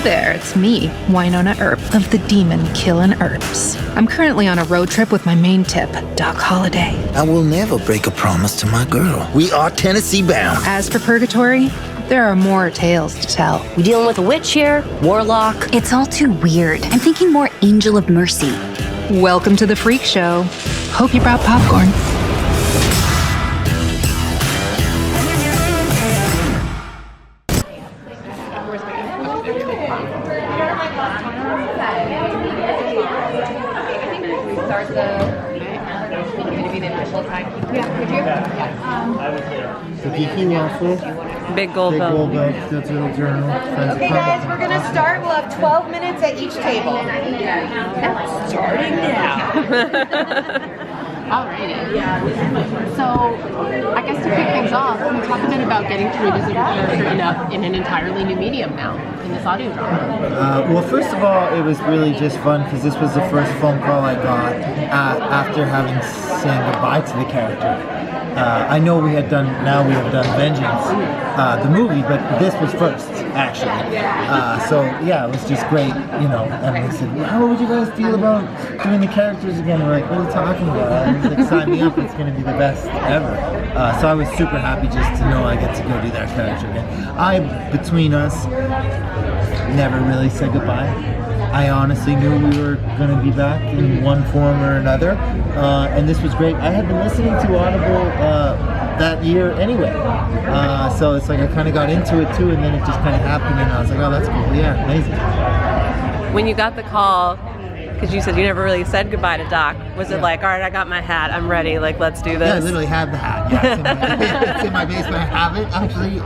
there, it's me, Wynonna Earp of the Demon Killin' Earps. I'm currently on a road trip with my main tip, Doc Holliday. I will never break a promise to my girl. We are Tennessee bound. As for Purgatory, there are more tales to tell. We dealing with a witch here? Warlock? It's all too weird. I'm thinking more Angel of Mercy. Welcome to the Freak Show. Hope you brought popcorn. The geeky waffle. Big gold bell. Digital journal. Okay, guys, we're gonna start. We'll have 12 minutes at each table. Starting now. Alrighty. So, I guess to kick things off, can we talk a bit about getting to revisit your character in an entirely new medium now, in this audio drama? Well, first of all, it was really just fun because this was the first phone call I got after having said goodbye to the character. I know we have done Vengeance, the movie, but this was first, actually. So yeah, it was just great, and they said, how would you guys feel about doing the characters again? We're like, what are you talking about? And he's like, sign me up, it's going to be the best ever. So I was super happy just to know I get to go do that character again. Between us, never really said goodbye. I honestly knew we were going to be back in one form or another, and this was great. I had been listening to Audible that year anyway, so it's like I kind of got into it too, and then it just kind of happened, and I was like, oh, that's cool, yeah, amazing. When you got the call, because you said you never really said goodbye to Doc, was it like, all right, I got my hat, I'm ready, like, let's do this? Yeah, I literally had the hat. Yeah, it's in my basement. I have it, actually.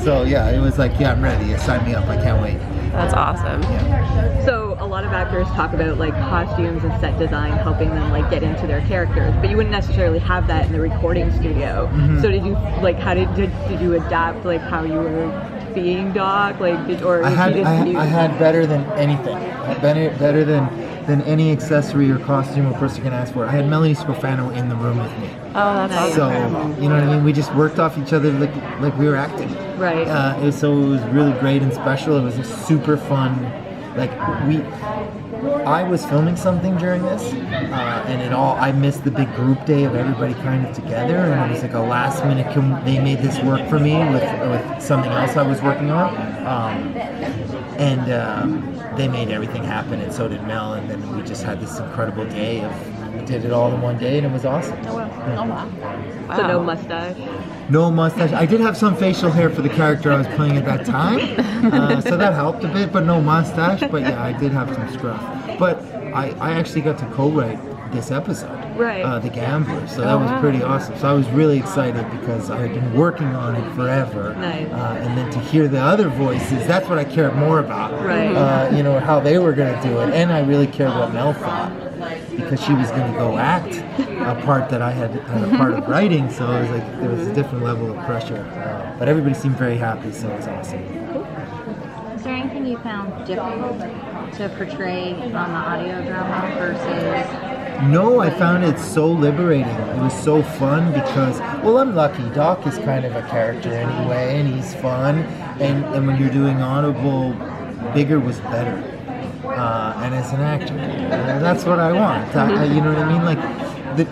So it was like, yeah, I'm ready. Sign me up. I can't wait. That's awesome. Yeah. So a lot of actors talk about like costumes and set design helping them like get into their characters, but you wouldn't necessarily have that in the recording studio. Mm-hmm. So did you like how did you adapt like how you were being Doc, like I had better than anything, better than any accessory or costume a person can ask for. I had Melanie Scrofano in the room with me. Oh, that's awesome. So you know what I mean. We just worked off each other like we were acting. Right. It was really great and special. It was a super fun. I was filming something during this, and I missed the big group day of everybody kind of together, and it was like a last minute. They made this work for me with something else I was working on, and they made everything happen, and so did Mel, and then we just had this incredible day we did it all in one day, and it was awesome. Oh wow! Yeah. Oh wow! So no mustache. No mustache. I did have some facial hair for the character I was playing at that time, so that helped a bit, but no mustache. But yeah, I did have some scruff. But I actually got to co-write this episode, right? The Gambler. So that was pretty awesome. So I was really excited because I had been working on it forever. Nice. And then to hear the other voices, that's what I cared more about. Right. How they were going to do it, and I really cared what Mel thought, because she was going to go act a part that I had a part of writing, so it was like there was a different level of pressure. But everybody seemed very happy, so it was awesome. Is there anything you found difficult to portray on the audio drama versus? No, I found it so liberating. It was so fun because, well, I'm lucky. Doc is kind of a character anyway, and he's fun. And when you're doing Audible, bigger was better. And as an actor, that's what I want. You know what I mean?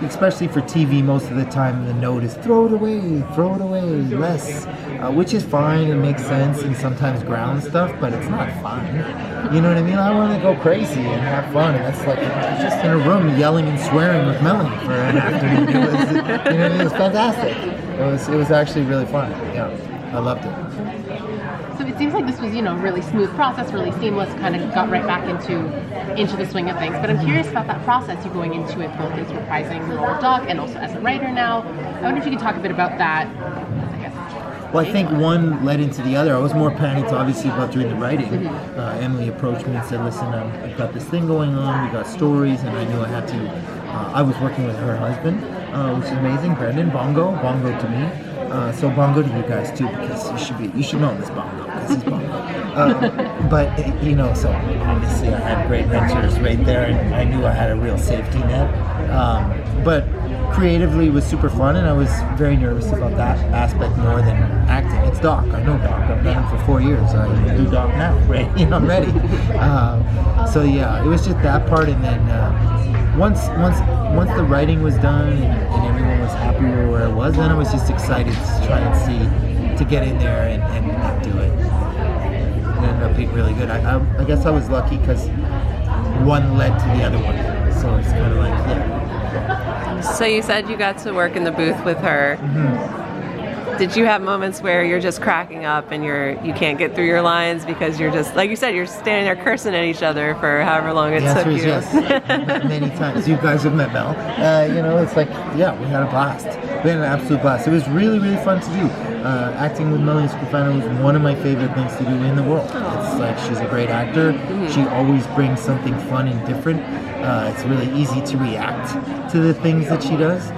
Especially for TV, most of the time the note is throw it away, less, which is fine and makes sense and sometimes ground stuff, but it's not fun. You know what I mean? I want to go crazy and have fun, and that's like just in a room yelling and swearing with Melanie for an afternoon. It was fantastic. It was actually really fun. Yeah, I loved it. So it seems like this was, really smooth process, really seamless, kind of got right back into the swing of things. But I'm curious about that process, you going into it both as reprising the role of Doc and also as a writer now. I wonder if you could talk a bit about that, I guess. Well, I think one led into the other. I was more panicked, obviously, about doing the writing. Mm-hmm. Emily approached me and said, listen, I've got this thing going on, we got stories, and I knew I had to. I was working with her husband, which is amazing, Brendan, Bongo to me. So Bongo to you guys too, because you should know this Bongo, because he's Bongo. But so obviously I had great mentors right there, and I knew I had a real safety net. But creatively it was super fun, and I was very nervous about that aspect more than acting. It's Doc. I know Doc. I've done it for 4 years. I do Doc now. Right? I'm ready. So yeah, it was just that part, and then once the writing was done and everyone was happy with where it was, then I was just excited to try and see to get in there and do it. It ended up being really good. I guess I was lucky because one led to the other one, so it's kind of like yeah. So you said you got to work in the booth with her. Did you have moments where you're just cracking up and you can't get through your lines because you're just, like you said, you're standing there cursing at each other for however long it took you? Yes. Many times. You guys have met Mel. It's like, yeah, we had a blast. We had an absolute blast. It was really, really fun to do. Acting with Melanie Scrofano was one of my favorite things to do in the world. It's like she's a great actor. She always brings something fun and different. It's really easy to react to the things that she does.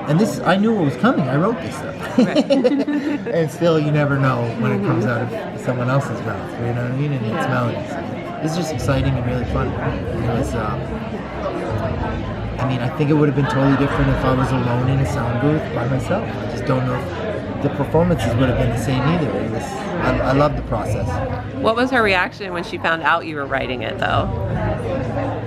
And this, I knew what was coming. I wrote this stuff. And still, you never know when it comes out of someone else's mouth. You know what I mean? And it's Melanie. So it's just exciting and really fun. It was, I think it would have been totally different if I was alone in a sound booth by myself. I just don't know if the performances would have been the same either. It was, I love the process. What was her reaction when she found out you were writing it, though?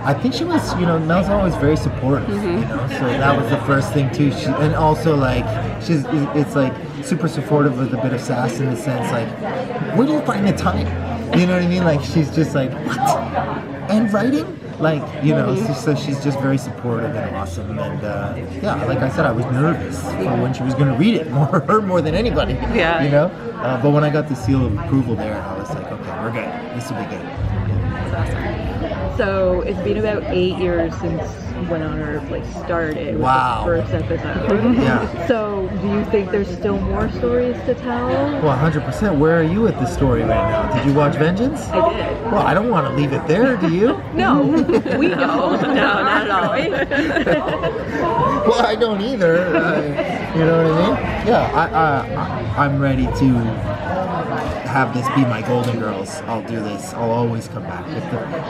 I think she was, Mel's always very supportive, so that was the first thing too. And also like, it's like super supportive with a bit of sass in the sense like, where do you find the time? You know what I mean? Like she's just like, what? And writing? Like, so she's just very supportive and awesome. And like I said, I was nervous for when she was going to read it, more than anybody. Yeah. But when I got the seal of approval there, I was like, okay, we're good. This will be good. That's awesome. So it's been about 8 years since Wynonna Earp started with the first episode. Yeah. So do you think there's still more stories to tell? Well, 100%. Where are you at the story right now? Did you watch Vengeance? I did. Well, I don't want to leave it there, do you? No, we don't. No, not at all. Well, I don't either. You know what I mean? Yeah, I'm ready to have this be my Golden Girls. I'll do this. I'll always come back.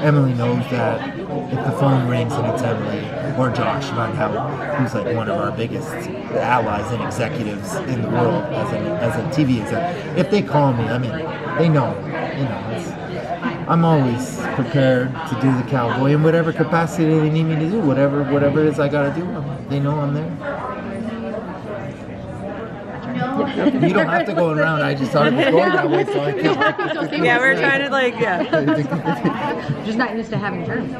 Emily knows that if the phone rings and it's Emily or Josh Van Hell, who's like one of our biggest allies and executives in the world as a TV exec, if they call me, they know. I'm always prepared to do the cowboy in whatever capacity they need me to do, whatever it is I gotta do. They know I'm there. You don't have to go around. I just thought it was going that way, so I can't. Yeah, we're trying to Just not used to having terms.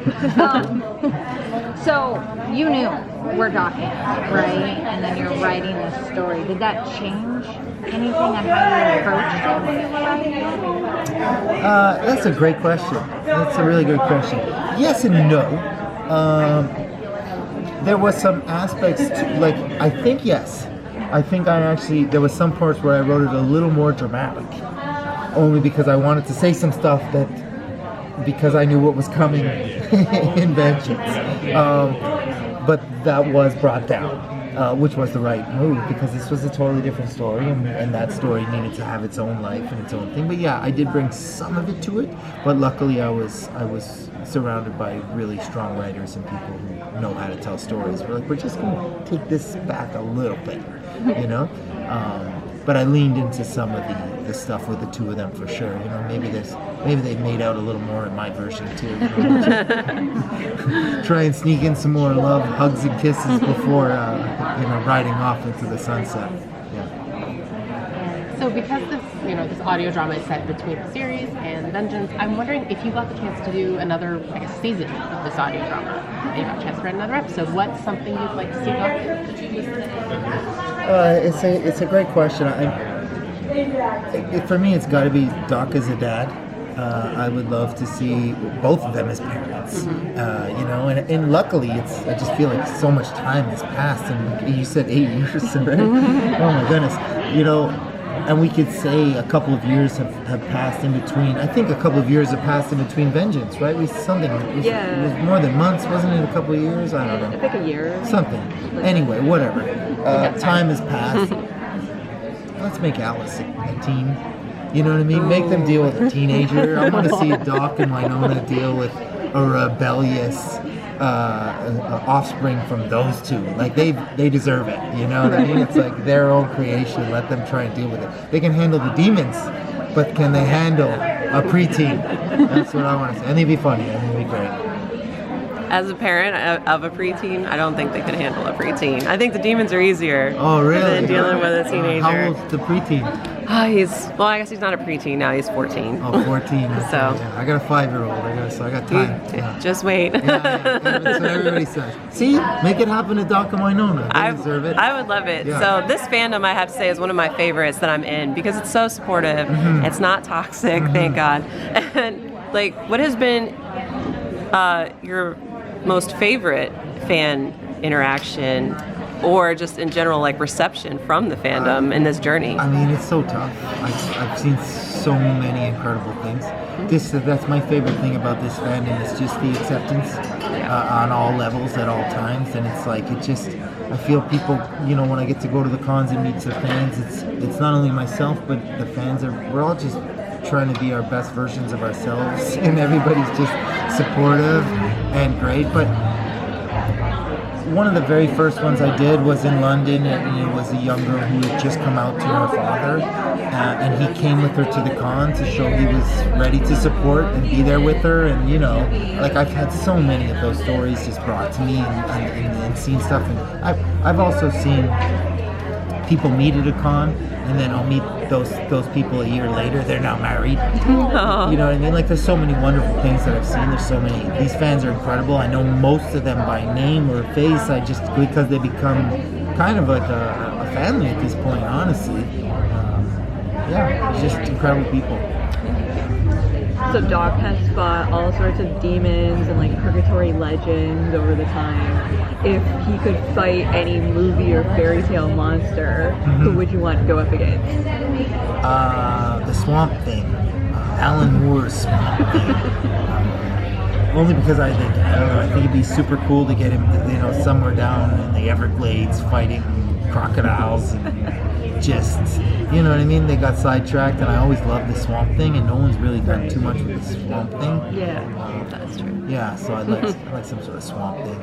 So you knew we're talking, right? And then you're writing this story. Did that change anything on how you approached it when you were writing it? That's a great question. That's a really good question. Yes and no. There was some aspects to, like, I think yes. I think there was some parts where I wrote it a little more dramatic, only because I wanted to say some stuff because I knew what was coming in Vengeance. But that was brought down, which was the right move, because this was a totally different story, and that story needed to have its own life and its own thing. But yeah, I did bring some of it to it, but luckily I was surrounded by really strong writers and people who know how to tell stories. We're just going to take this back a little bit, but I leaned into some of the stuff with the two of them for sure. Maybe they made out a little more in my version too. Try and sneak in some more love, hugs, and kisses before riding off into the sunset. So because this audio drama is set between the series and Vengeance, I'm wondering if you got the chance to do another, season of this audio drama, and you got a chance to write another episode. What's something you'd like to see Doc? It's a great question. For me, it's got to be Doc as a dad. I would love to see both of them as parents, and luckily I just feel like so much time has passed, and you said 8 years, right? Oh my goodness, and we could say a couple of years have passed in between. I think a couple of years have passed in between Vengeance, right? It was more than months, wasn't it? A couple of years? I don't know. I think a year. Something. Anyway, whatever. Time has passed. Let's make Alice a teen. You know what I mean? Make them deal with a teenager. I want to see Doc and Wynonna deal with a rebellious offspring from those two. Like they deserve it. You know what I mean? It's like their own creation. Let them try and deal with it. They can handle the demons, but can they handle a preteen? That's what I want to say. And they'd be funny. I think it'd be great. As a parent of a preteen, I don't think they could handle a preteen. I think the demons are easier. Oh, really? Than dealing with a teenager. How old's the preteen? I guess he's not a preteen now. He's 14. Oh, 14. Okay, So yeah. I got a 5-year-old. So I got time. Yeah. just wait. That's what everybody says. See, make it happen to Doc and Wynonna. They deserve it. I would love it. Yeah. So this fandom, I have to say, is one of my favorites that I'm in because it's so supportive. It's not toxic, thank God. And like, what has been your most favorite fan interaction, or just in general, like reception from the fandom in this journey? I mean, it's so tough. I've seen so many incredible things. That's my favorite thing about this fandom is just the acceptance on all levels at all times, and it's like I feel people, you know, when I get to go to the cons and meet the fans, it's not only myself, but the fans we're all just trying to be our best versions of ourselves, and everybody's just supportive and great. But one of the very first ones I did was in London, and it was a young girl who had just come out to her father, and he came with her to the con to show he was ready to support and be there with her. And you know, like I've had so many of those stories just brought to me and seen stuff. And I've also seen people meet at a con, and then I'll meet those people a year later. They're now married. Oh. You know what I mean? Like, there's so many wonderful things that I've seen. There's so many. These fans are incredible. I know most of them by name or face. Because they become kind of like a family at this point, honestly. Yeah, it's just incredible people. So Doc has fought all sorts of demons and like Purgatory legends over the time. If he could fight any movie or fairy tale monster, who would you want to go up against? The Swamp Thing. Alan Moore's Swamp Thing. Only because I think it'd be super cool to get him, somewhere down in the Everglades fighting crocodiles and just, you know what I mean? They got sidetracked, and I always loved the Swamp Thing, and no one's really done too much with the Swamp Thing. Yeah, that's true. Yeah, so I'd like some sort of Swamp Thing.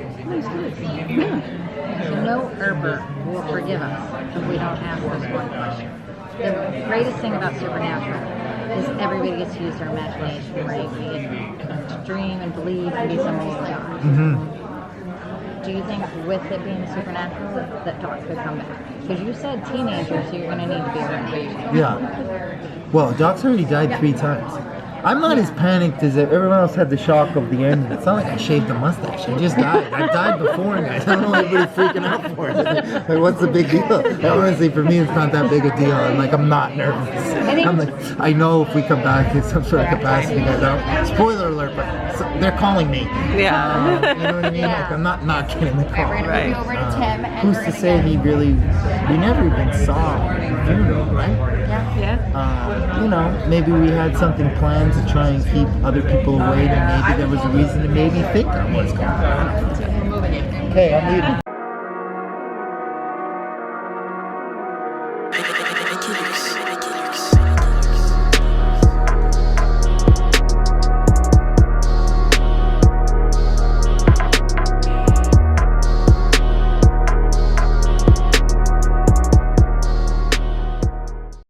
No Earper will forgive us if we don't ask this one question. The greatest thing about Supernatural is everybody gets to use their imagination, right? We get to dream and believe and be someone we are. Do you think with it being supernatural that Doc could come back? Because you said teenagers, so you're going to need to be around. Yeah. Well, Doc's already died 3 times. I'm not as panicked as everyone else had the shock of the end. It's not like I shaved a mustache. I just died. I've died before, guys. I don't know everybody's freaking out for it. Like, what's the big deal? Honestly, for me, it's not that big a deal. I'm not nervous. I know if we come back in some sort of capacity, guys. Spoiler alert, but they're calling me. Yeah. You know what I mean? Like, I'm not getting the call. We're going to move over to Tim. And Who's to say we never even saw the funeral, right? Yeah. Maybe we had something planned to try and keep other people away, and maybe there was a reason that made me think I was gone. Okay, I'm leaving.